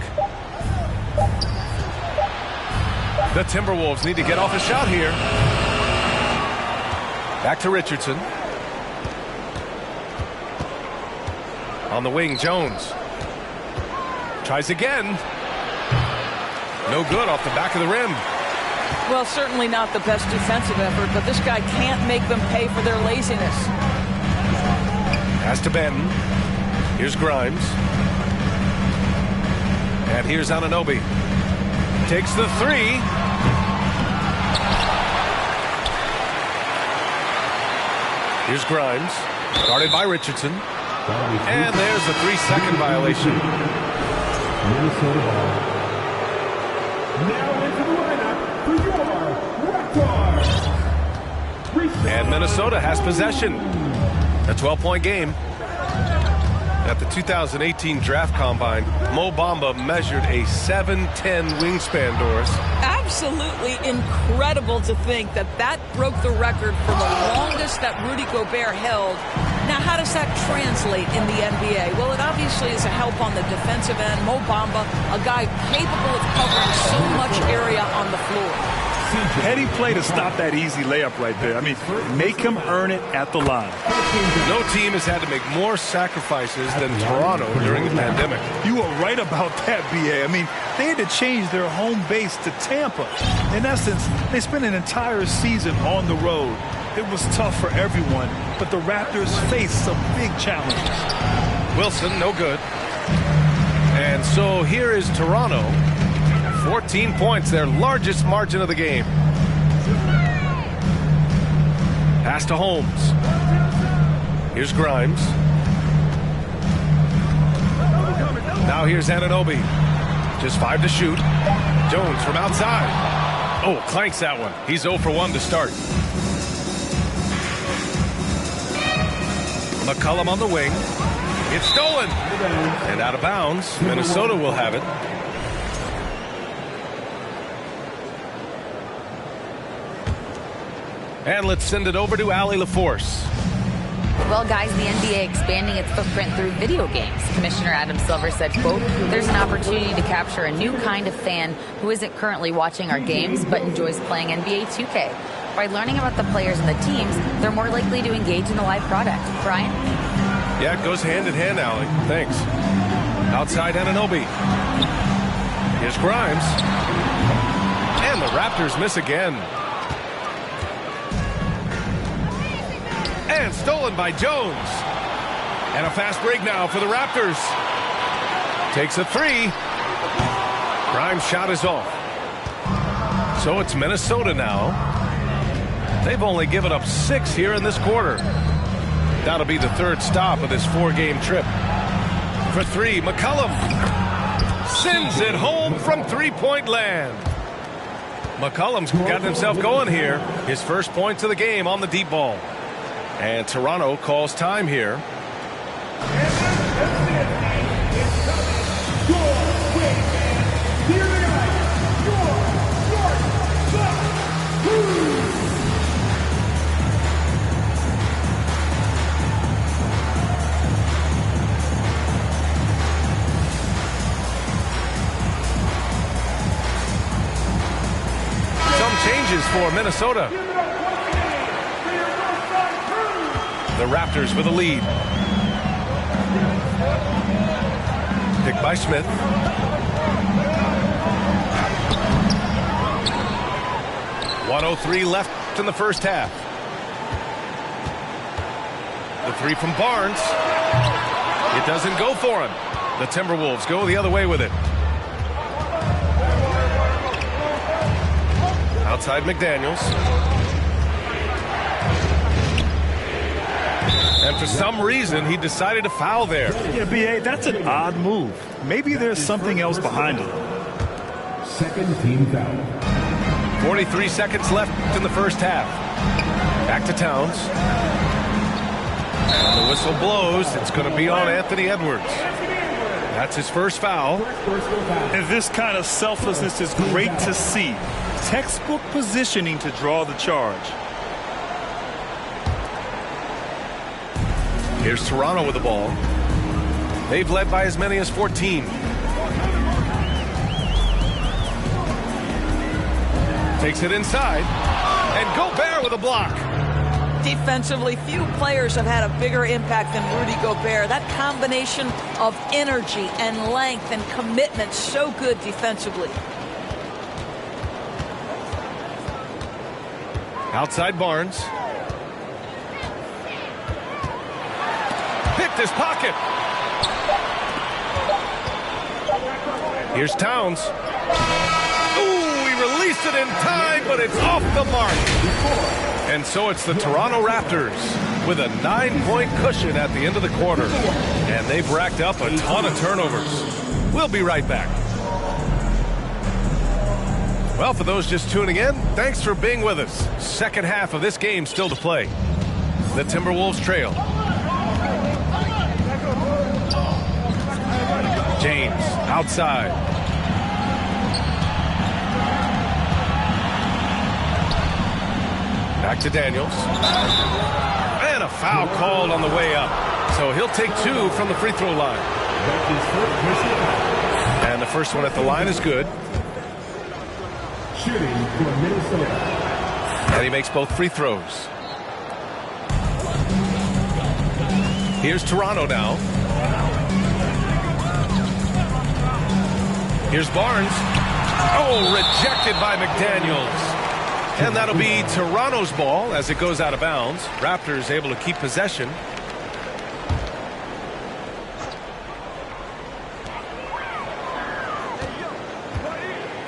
The Timberwolves need to get off a shot here. Back to Richardson. On the wing, Jones. Tries again. No good off the back of the rim. Well, certainly not the best defensive effort, but this guy can't make them pay for their laziness. Pass to Benton. Here's Grimes. And here's Anunoby. Takes the three. Here's Grimes. Guarded by Richardson. And there's the 3-second violation. Minnesota ball. Now into the lineup for your Raptors. And Minnesota has possession. A 12-point game. At the 2018 Draft Combine, Mo Bamba measured a 7'10" wingspan, Doris. Absolutely incredible to think that that broke the record for the longest that Rudy Gobert held. Now, how does that translate in the NBA? Well, it obviously is a help on the defensive end. Mo Bamba, a guy capable of covering so much area on the floor. Heady play to stop that easy layup right there. I mean, make him earn it at the line. No team has had to make more sacrifices than Toronto during the pandemic. You are right about that, B.A. I mean, they had to change their home base to Tampa. In essence, they spent an entire season on the road. It was tough for everyone, but the Raptors faced some big challenges. Wilson, no good. And so here is Toronto. 14 points, their largest margin of the game. Pass to Holmes. Here's Grimes. Now here's Anunoby. Just 5 to shoot. Jones from outside. Oh, clanks that one. He's 0 for 1 to start. McCollum on the wing. It's stolen. And out of bounds. Minnesota will have it. And let's send it over to Allie LaForce. Well, guys, the NBA expanding its footprint through video games. Commissioner Adam Silver said, quote, there's an opportunity to capture a new kind of fan who isn't currently watching our games but enjoys playing NBA 2K. By learning about the players and the teams, they're more likely to engage in the live product. Brian? Yeah, it goes hand in hand, Allie. Thanks. Outside Anunoby. Here's Grimes. And the Raptors miss again. And stolen by Jones. And a fast break now for the Raptors. Takes a three. Grimes' shot is off. So it's Minnesota now. They've only given up 6 here in this quarter. That'll be the third stop of this 4-game trip. For 3, McCollum sends it home from three-point land. McCollum's got himself going here. His first points of the game on the deep ball. And Toronto calls time here. Some changes for Minnesota. The Raptors with a lead. Picked by Smith. .103 left in the first half. The three from Barnes. It doesn't go for him. The Timberwolves go the other way with it. Outside McDaniels. And for some reason, he decided to foul there. Yeah, B.A., that's an odd move. Maybe there's something else behind it. Second team foul. 43 seconds left in the first half. Back to Towns. The whistle blows. It's going to be on Anthony Edwards. That's his first foul. And this kind of selflessness is great to see. Textbook positioning to draw the charge. Here's Toronto with the ball. They've led by as many as 14. Takes it inside. And Gobert with a block. Defensively, few players have had a bigger impact than Rudy Gobert. That combination of energy and length and commitment, so good defensively. Outside Barnes. Picked his pocket. Here's Towns. Ooh, he released it in time, but it's off the mark. And so it's the Toronto Raptors with a 9-point cushion at the end of the quarter. And they've racked up a ton of turnovers. We'll be right back. Well, for those just tuning in, thanks for being with us. Second half of this game still to play. The Timberwolves trail. James outside. Back to Daniels. And a foul called on the way up. So he'll take two from the free throw line. And the first one at the line is good. Shooting for Minnesota. And he makes both free throws. Here's Toronto now. Here's Barnes. Oh, rejected by McDaniels. And that'll be Toronto's ball as it goes out of bounds. Raptors able to keep possession.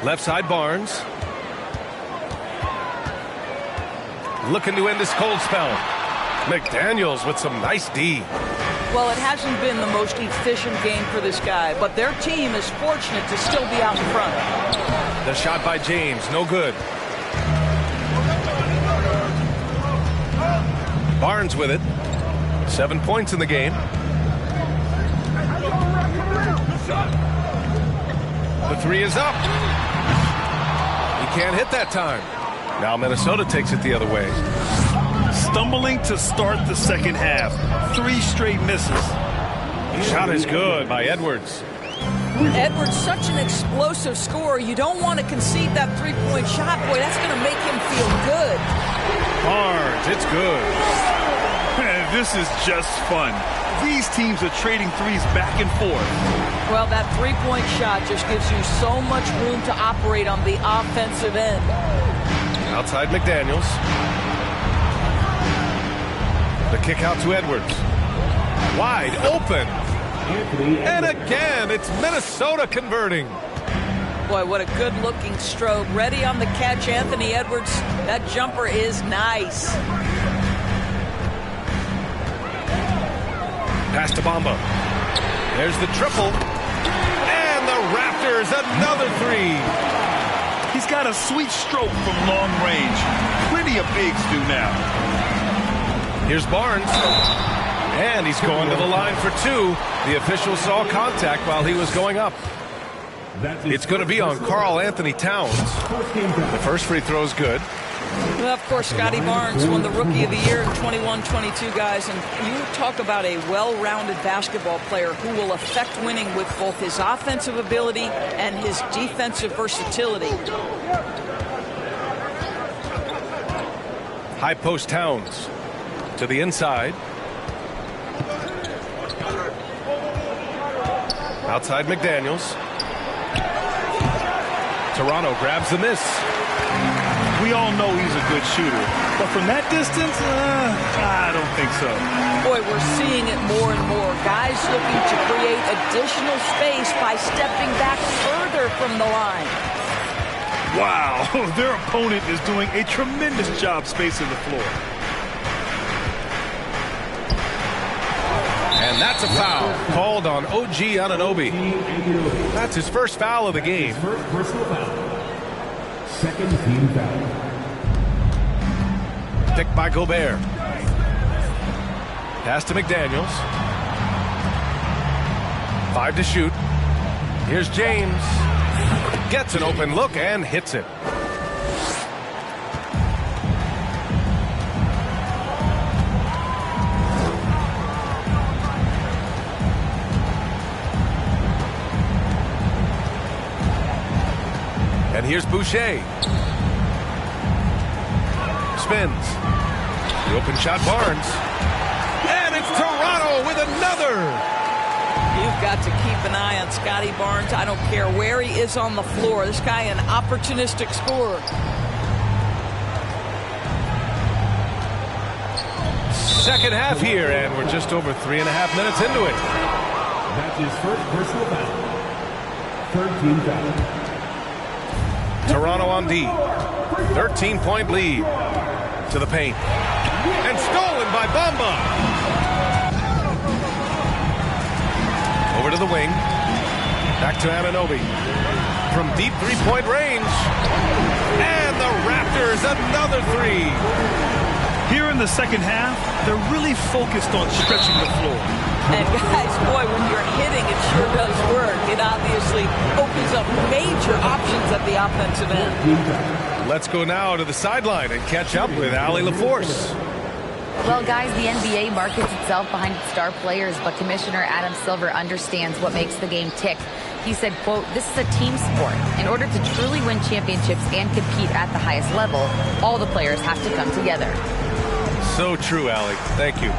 Left side Barnes. Looking to end this cold spell. McDaniels with some nice D. Well, it hasn't been the most efficient game for this guy, but their team is fortunate to still be out in front. The shot by James, no good. Barnes with it. 7 points in the game. The three is up. He can't hit that time. Now Minnesota takes it the other way. Stumbling to start the second half. 3 straight misses. The shot is good by Edwards. Edwards, such an explosive scorer. You don't want to concede that three-point shot. Boy, that's going to make him feel good. Barnes, it's good. Man, this is just fun. These teams are trading threes back and forth. Well, that three-point shot just gives you so much room to operate on the offensive end. Outside McDaniels. The kick out to Edwards. Wide open. And again, it's Minnesota converting. Boy, what a good-looking stroke. Ready on the catch, Anthony Edwards. That jumper is nice. Pass to Bamba. There's the triple. And the Raptors, another three. He's got a sweet stroke from long range. Plenty of bigs do now. Here's Barnes. And he's going to the line for two. The official saw contact while he was going up. It's going to be on Karl Anthony Towns. The first free throw is good. Well, of course, Scotty Barnes won the Rookie of the Year in 21-22, guys. And you talk about a well-rounded basketball player who will affect winning with both his offensive ability and his defensive versatility. High post Towns to the inside. Outside McDaniels. Toronto grabs the miss. We all know he's a good shooter, but from that distance, I don't think so. Boy, we're seeing it more and more. Guys looking to create additional space by stepping back further from the line. Wow, their opponent is doing a tremendous job spacing the floor. And that's a foul called on OG Anunoby. That's his first foul of the game. First personal foul. Second team foul. Picked by Gobert. Pass to McDaniels. 5 to shoot. Here's James. Gets an open look and hits it. And here's Boucher. Spins. The open shot, Barnes. And it's Toronto with another. You've got to keep an eye on Scotty Barnes. I don't care where he is on the floor. This guy an opportunistic scorer. Second half here, and we're just over 3.5 minutes into it. That's his first personal foul. Third team foul. Toronto on D. 13-point lead to the paint. And stolen by Bamba. Over to the wing. Back to Anunoby. From deep three-point range. And the Raptors another three. Here in the second half, they're really focused on stretching the floor. And guys, boy, when you're hitting, it sure does work. It obviously opens up major options at the offensive end. Let's go now to the sideline and catch up with Allie LaForce. Well, guys, the NBA markets itself behind its star players, but Commissioner Adam Silver understands what makes the game tick. He said, quote, "This is a team sport. In order to truly win championships and compete at the highest level, all the players have to come together." So true, Allie. Thank you.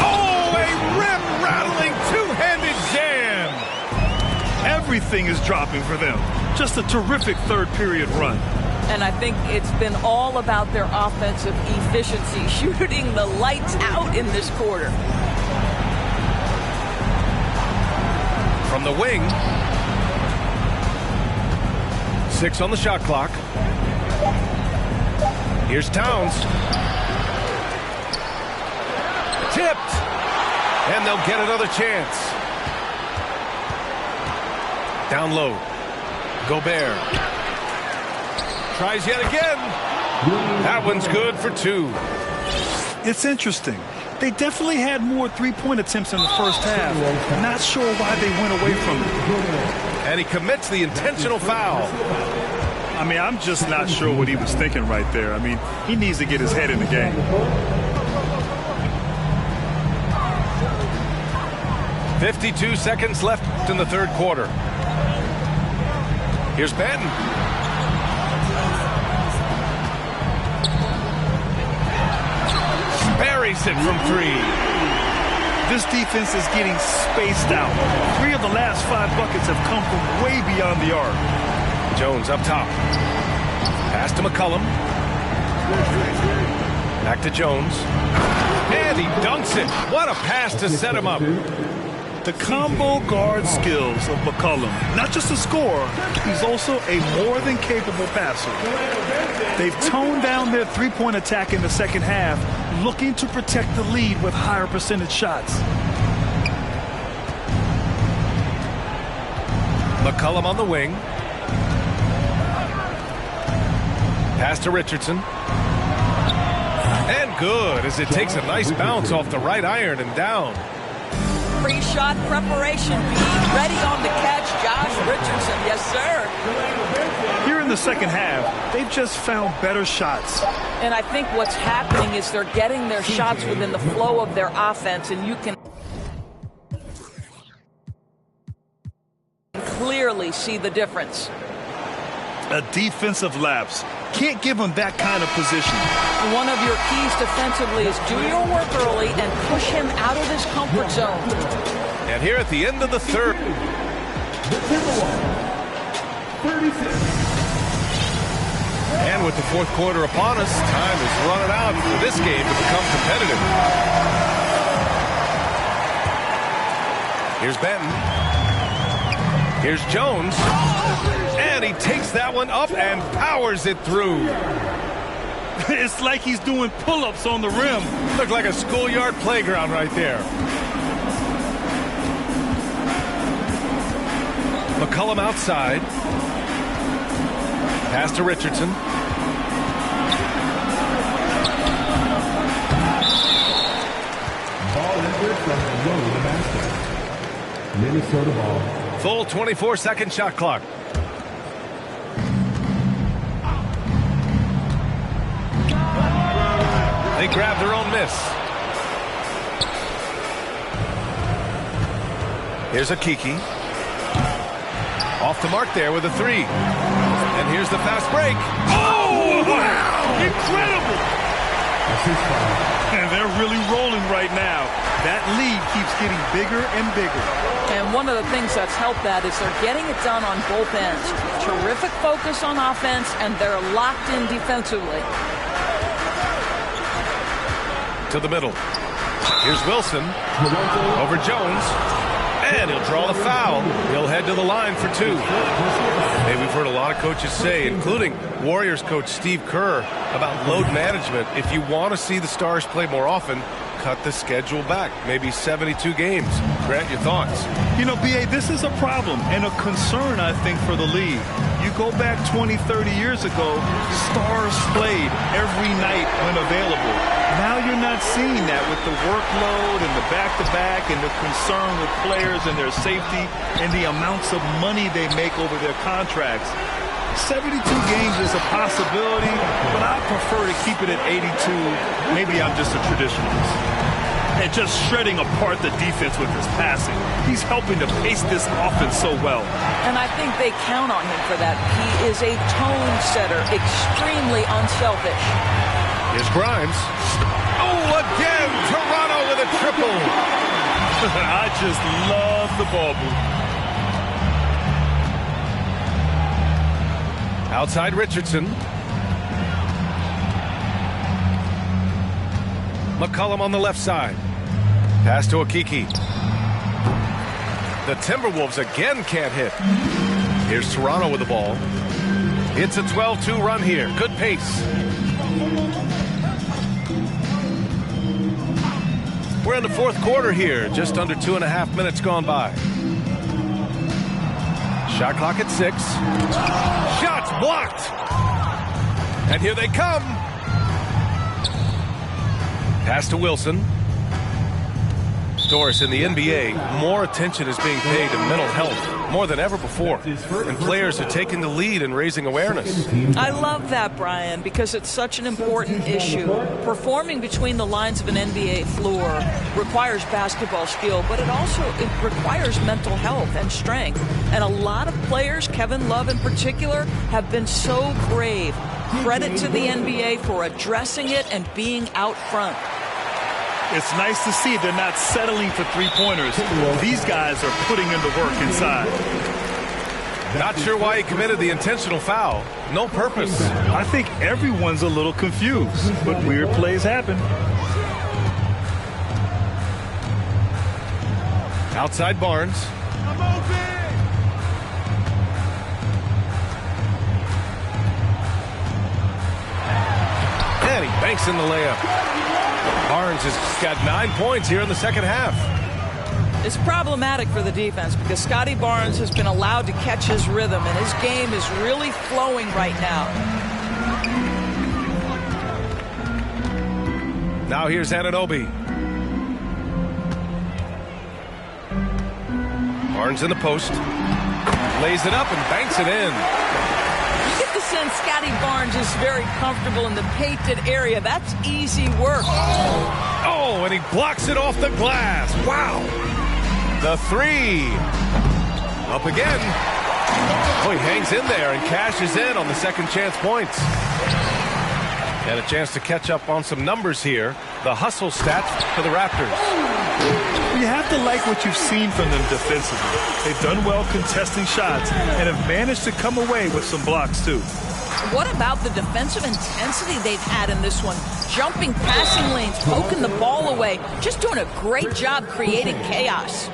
Oh, a rim-rattling two-handed jam. Everything is dropping for them. Just a terrific third-period run. And I think it's been all about their offensive efficiency, shooting the lights out in this quarter. From the wing. 6 on the shot clock. Here's Towns. Tipped. And they'll get another chance. Down low. Gobert. Tries yet again. That one's good for 2. It's interesting. They definitely had more three-point attempts in the first half. Not sure why they went away from it. And he commits the intentional foul. I mean, I'm just not sure what he was thinking right there. I mean, he needs to get his head in the game. .52 seconds left in the third quarter. Here's Benton. Buries it from 3. This defense is getting spaced out. 3 of the last 5 buckets have come from way beyond the arc. Jones up top. Pass to McCollum. Back to Jones. And he dunks it. What a pass to set him up. The combo guard skills of McCollum. Not just a scorer, he's also a more than capable passer. They've toned down their three-point attack in the second half, looking to protect the lead with higher percentage shots. McCollum on the wing. Pass to Richardson. And good, as it takes a nice bounce off the right iron and down. Pre-shot preparation, being ready on the catch, Josh Richardson. Yes, sir. Here in the second half, they've just found better shots. And I think what's happening is they're getting their shots within the flow of their offense, and you can clearly see the difference. A defensive lapse. Can't give him that kind of position. One of your keys defensively is do your work early and push him out of his comfort zone. And here at the end of the third. And with the fourth quarter upon us, time is running out for this game to become competitive. Here's Benton. Here's Jones. And he takes that one up and powers it through. It's like he's doing pull-ups on the rim. Looked like a schoolyard playground right there. McCollum outside. Pass to Richardson. Ball entered from below the basket. Minnesota ball. Full 24-second shot clock. They grab their own miss. Here's a Kiki. Off the mark there with a three. And here's the fast break. Oh, wow! Incredible! And they're really rolling right now. That lead keeps getting bigger and bigger. And one of the things that's helped that is they're getting it done on both ends. Terrific focus on offense, and they're locked in defensively. To the middle. Here's Wilson. Over Jones. And he'll draw the foul. He'll head to the line for two. Hey, we've heard a lot of coaches say, including Warriors coach Steve Kerr, about load management. If you want to see the Stars play more often, cut the schedule back. Maybe 72 games. Grant, your thoughts? You know, B.A., this is a problem and a concern, I think, for the league. You go back 20, 30 years ago, Stars played every night when available. Now you're not seeing that with the workload and the back-to-back and the concern with players and their safety and the amounts of money they make over their contracts. 72 games is a possibility, but I prefer to keep it at 82. Maybe I'm just a traditionalist. And just shredding apart the defense with his passing. He's helping to pace this offense so well. And I think they count on him for that. He is a tone setter, extremely unselfish. Here's Grimes. Oh, again, Toronto with a triple. I just love the ball move. Outside Richardson. McCollum on the left side. Pass to Okiki. The Timberwolves again can't hit. Here's Toronto with the ball. It's a 12-2 run here. Good pace. We're in the fourth quarter here. Just under 2.5 minutes gone by. Shot clock at 6. Shots blocked. And here they come. Pass to Wilson. Doris, in the NBA, more attention is being paid to mental health more than ever before. And players are taking the lead in raising awareness. I love that, Brian, because it's such an important issue. Performing between the lines of an NBA floor requires basketball skill, but it requires mental health and strength. And a lot of players, Kevin Love in particular, have been so brave. Credit to the NBA for addressing it and being out front. It's nice to see they're not settling for three-pointers. These guys are putting in the work inside. Not sure why he committed the intentional foul. No purpose. I think everyone's a little confused, but weird plays happen. Outside Barnes. And he banks in the layup. Barnes has got 9 points here in the second half. It's problematic for the defense because Scotty Barnes has been allowed to catch his rhythm, and his game is really flowing right now. Now here's Anunoby. Barnes in the post. Lays it up and banks it in. You get the sense Scotty Barnes is very comfortable in the painted area. That's easy work. Oh, and he blocks it off the glass. Wow. The three. Up again. Oh, he hangs in there and cashes in on the second chance points. And a chance to catch up on some numbers here. The hustle stats for the Raptors. You have to like what you've seen from them defensively. They've done well contesting shots and have managed to come away with some blocks, too. What about the defensive intensity they've had in this one? Jumping passing lanes, poking the ball away, just doing a great job creating chaos.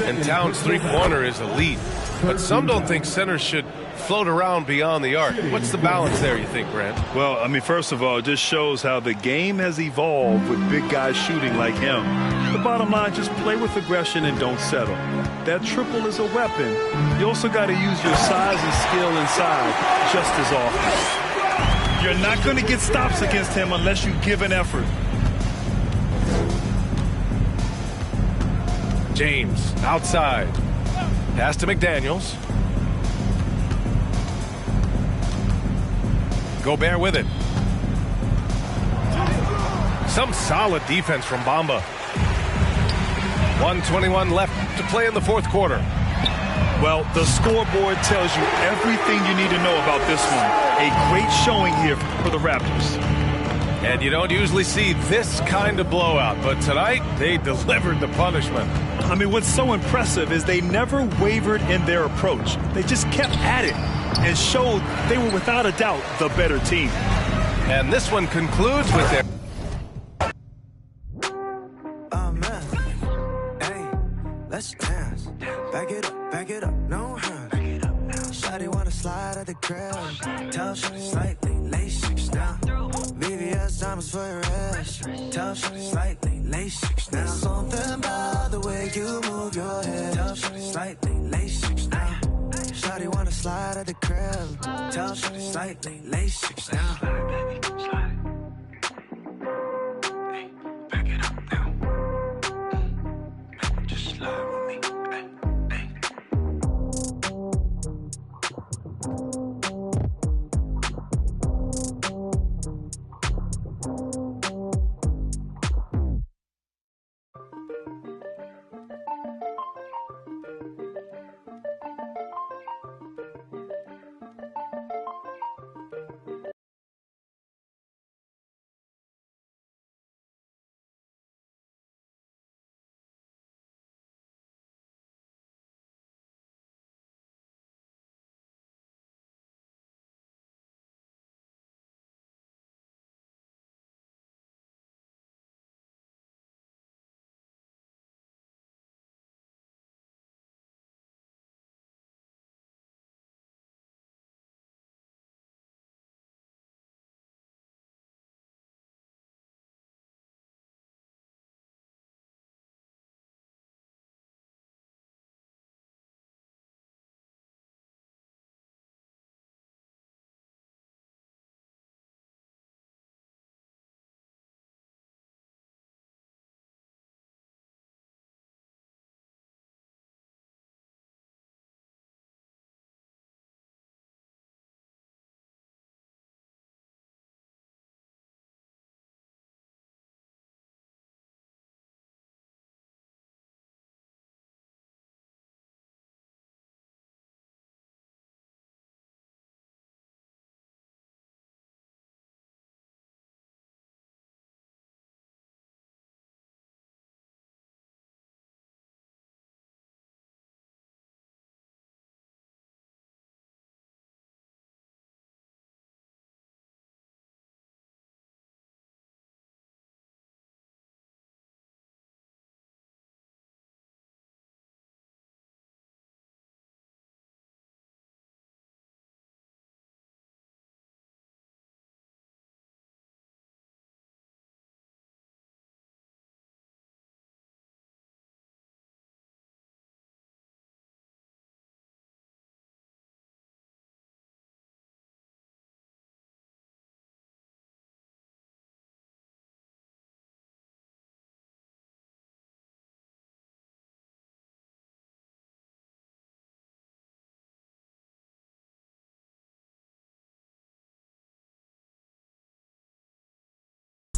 And Towns' three-pointer is elite, but some don't think centers should float around beyond the arc. What's the balance there, you think, Grant? Well, I mean, first of all, it just shows how the game has evolved with big guys shooting like him. The bottom line, just play with aggression and don't settle. That triple is a weapon. You also got to use your size and skill inside just as often. You're not going to get stops against him unless you give an effort. James outside. Pass to McDaniels. Gobert with it. Some solid defense from Bamba. 1:21 left to play in the fourth quarter. Well, the scoreboard tells you everything you need to know about this one. A great showing here for the Raptors. And you don't usually see this kind of blowout, but tonight they delivered the punishment. I mean, what's so impressive is they never wavered in their approach. They just kept at it and showed they were without a doubt the better team. And this one concludes with their... Oh, man. Hey, let's dance. Back it up, no hand. Shawty wanna slide at the crib. Tell Shawty slightly, lay 6 down. VVS diamonds for your ass. Tell Shawty slightly, lay 6 down. There's something about the way you move your head. Tell Shawty slightly, lay 6 down. Shawty wanna slide at the crib. Tell Shawty slightly, lay 6 down. Slide. Hey, back it up now. Just slide with me.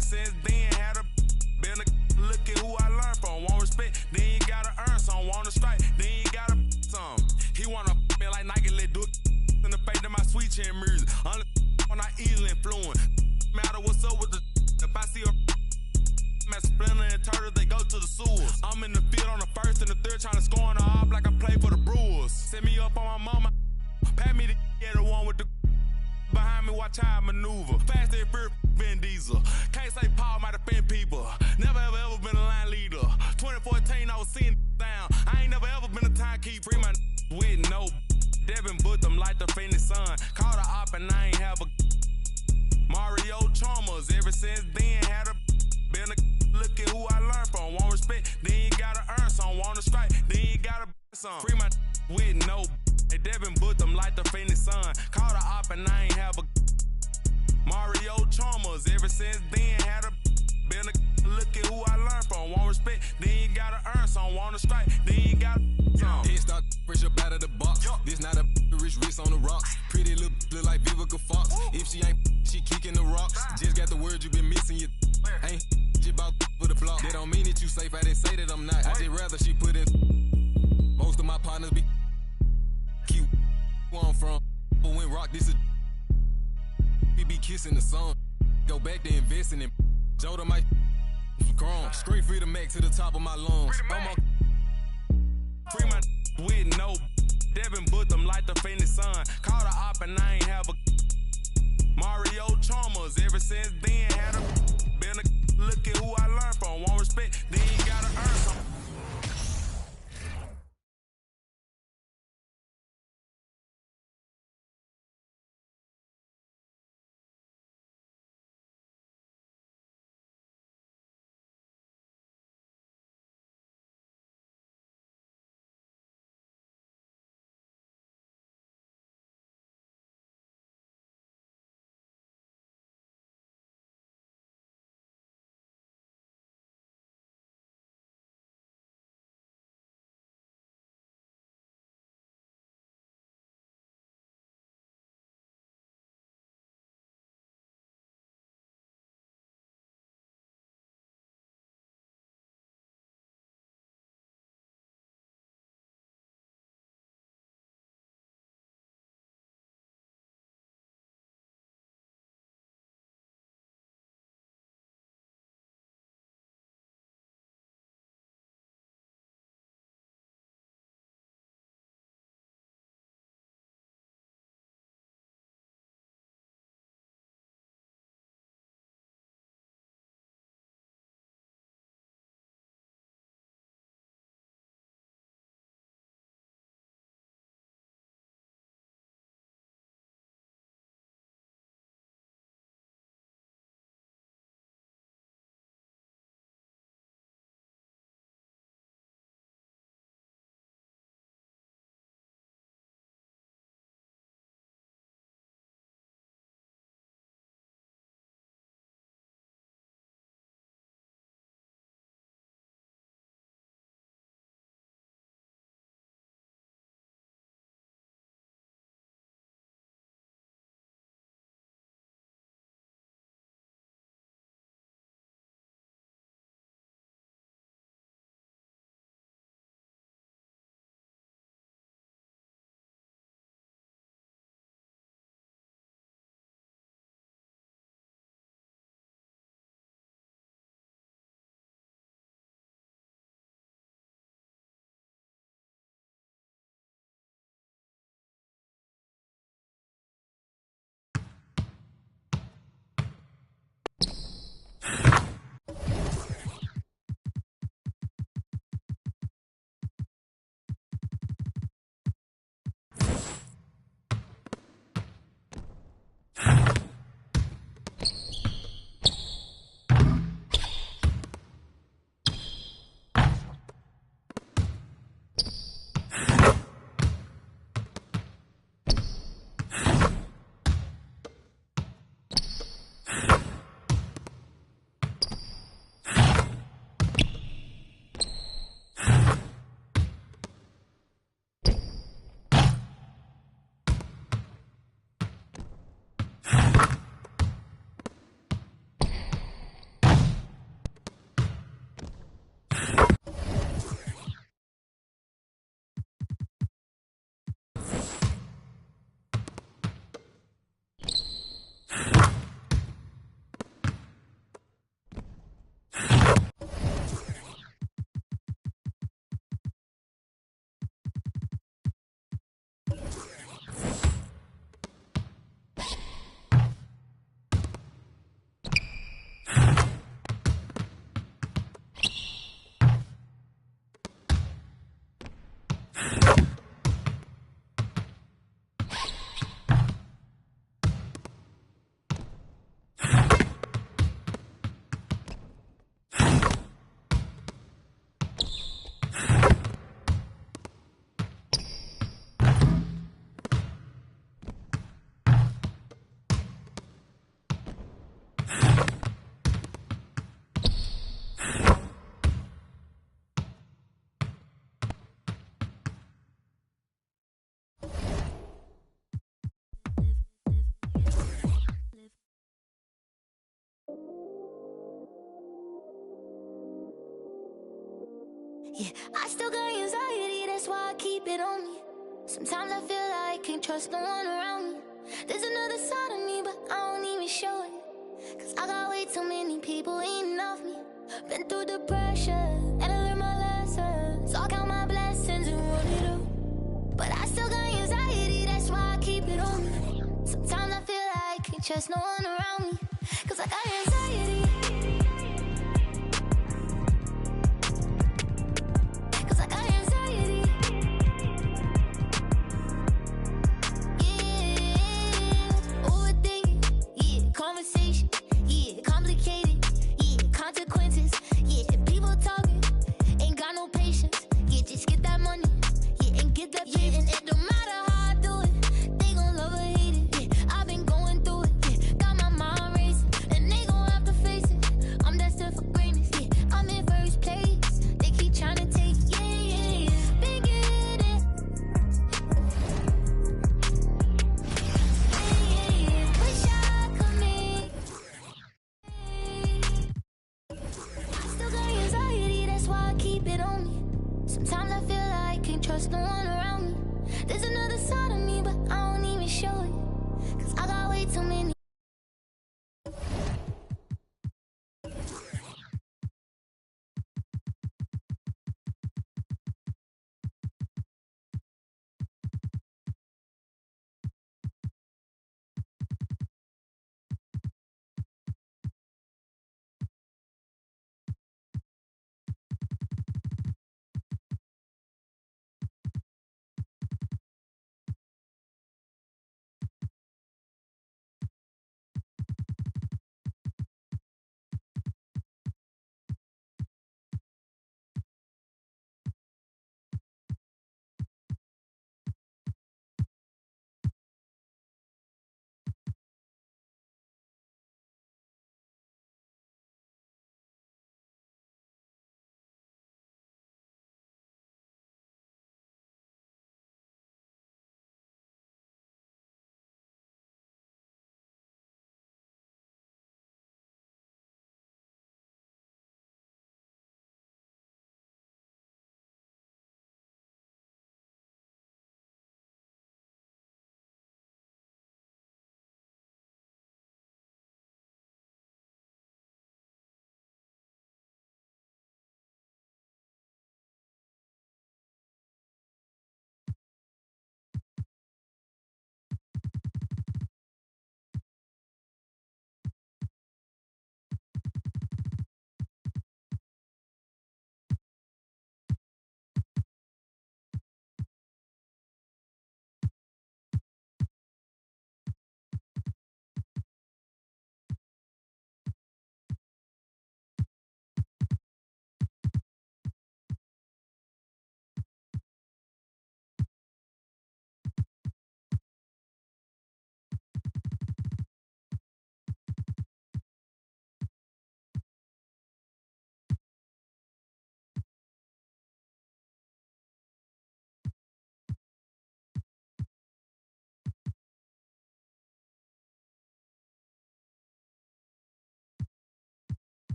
Since then, had a been a look at who I learned from. Won't respect, then you gotta earn some. Want to strike, then you gotta some. He wanna me like Nike, let featuring music. Only when I easily influence. Matter what's up with the if I see a Splinter and Turtle, they go to the sewers. I'm in the field on the first and the third, trying to score on the op like I play for the Brewers. Set me up on my mama, pat me the one with the behind me, watch how I maneuver. Fast and fear, Vin Diesel. Can't say Paul might offend people. Never ever been a line leader. 2014, I was seeing down. I ain't never ever been a timekeeper. Free my with no Devin Booth, them like the Phoenix Sun. Called a op and I ain't have a Mario Chalmers. Ever since then, had a been a look at who I learned from. Want respect, then you gotta earn some. Want to strike, then you gotta some. Free my with no Hey, Devin Booth, them like the Phoenix Sun. Called a op and I ain't have a Mario Chalmers. Ever since then, had a been a look at who I learned from. Want respect, then you gotta earn some. Want to strike, then you gotta some. Head start fresh up out of the box. This not a rich wrist on the rocks. Pretty look like Vivica Fox. If she ain't, she kicking the rocks. Just got the word you been missing. You ain't just about for the block. That don't mean that you safe. I didn't say that I'm not. I just rather she put in. Most of my partners be cute. Where I'm from, but when rock this is. We be kissing the sun. Go back to investing in. Joda might grown. Scream free to make to the top of my lungs. Free my with no Devin Booth, them like the Phoenix Sun. Called a op and I ain't have a Mario Chalmers. Ever since then, had a been a look at who I learned from. Want respect, then you gotta earn some. I still got anxiety, that's why I keep it on me. Sometimes I feel like I can't trust no one around me. There's another side of me, but I don't even show it. Cause I got way too many people eating off me. Been through depression, and I learned my lessons. So I count my blessings and run it up. But I still got anxiety, that's why I keep it on me. Sometimes I feel like I can't trust no one around me. Cause I got anxiety. Cause I got anxiety. Yeah, overthinking. Yeah, conversation. Yeah, complicated. Yeah, consequences. Yeah, people talking. Ain't got no patience. Yeah, just get that money. Yeah, and get that yeah, and it don't matter how I do it. They gon' love or hate it. Yeah, I've been going through it. Yeah, got my mind racing. And they gon' have to face it. I'm destined for greatness. Yeah, I'm in first place. They keep trying to take it. Yeah, yeah, yeah. Been getting it. Yeah, yeah, yeah. Wish I could make I still got anxiety, that's why I keep it on me. Sometimes I feel like I can't trust no one around me. There's another side of me, but I don't even show it. Cause I got way too many